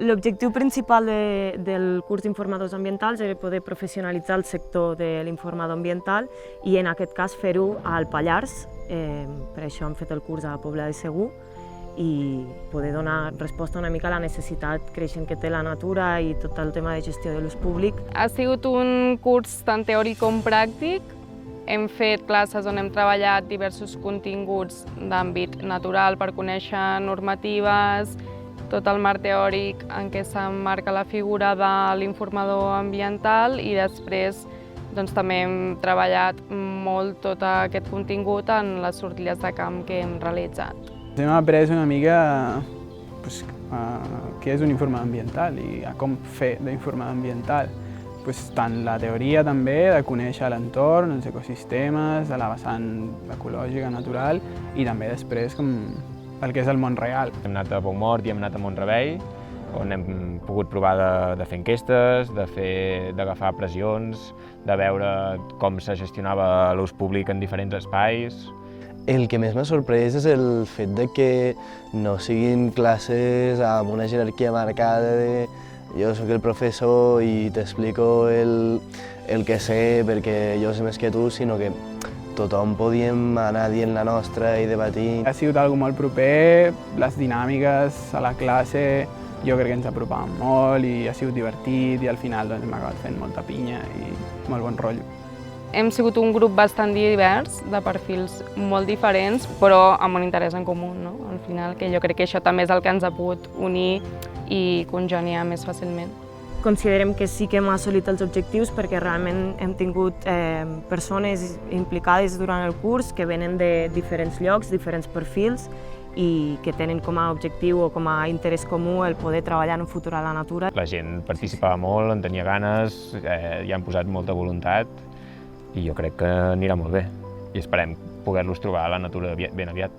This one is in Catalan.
L'objectiu principal del curs d'informadors ambientals era poder professionalitzar el sector de l'informador ambiental i en aquest cas fer-ho al Pallars. Per això hem fet el curs a la Pobla de Segur i poder donar resposta una mica a la necessitat creixent que té la natura i tot el tema de gestió de l'ús públic. Ha sigut un curs tant teòric com pràctic. Hem fet classes on hem treballat diversos continguts d'àmbit natural per conèixer normatives, tot el marc teòric en què s'emmarca la figura de l'informador ambiental i després també hem treballat molt tot aquest contingut en les sortides de camp que hem realitzat. Hem après una mica què és un informador ambiental i a com fer d'informador ambiental. Tant la teoria també, de conèixer l'entorn, els ecosistemes, de la vessant ecològica, natural, i també després el que és el món real. Hem anat a Poumort i hem anat a Mont-rebei, on hem pogut provar de fer enquestes, d'agafar pressions, de veure com se gestionava l'ús públic en diferents espais. El que més m'ha sorprès és el fet de que no siguin classes amb una jerarquia marcada de jo sóc el professor i t'explico el que sé perquè jo sé més que tu, sinó que tothom podíem anar dient la nostra i debatir. Ha sigut algo molt proper, les dinàmiques a la classe jo crec que ens apropàvem molt i ha sigut divertit i al final hem acabat fent molta pinya i molt bon rotllo. Hem sigut un grup bastant divers, de perfils molt diferents, però amb un interès en comú, no? Al final, que jo crec que això també és el que ens ha pogut unir i congeniar més fàcilment. Considerem que sí que hem assolit els objectius perquè realment hem tingut persones implicades durant el curs que venen de diferents llocs, diferents perfils i que tenen com a objectiu o com a interès comú el poder treballar en un futur a la natura. La gent participava molt, en tenia ganes, hi han posat molta voluntat i jo crec que anirà molt bé i esperem poder-los trobar a la natura ben aviat.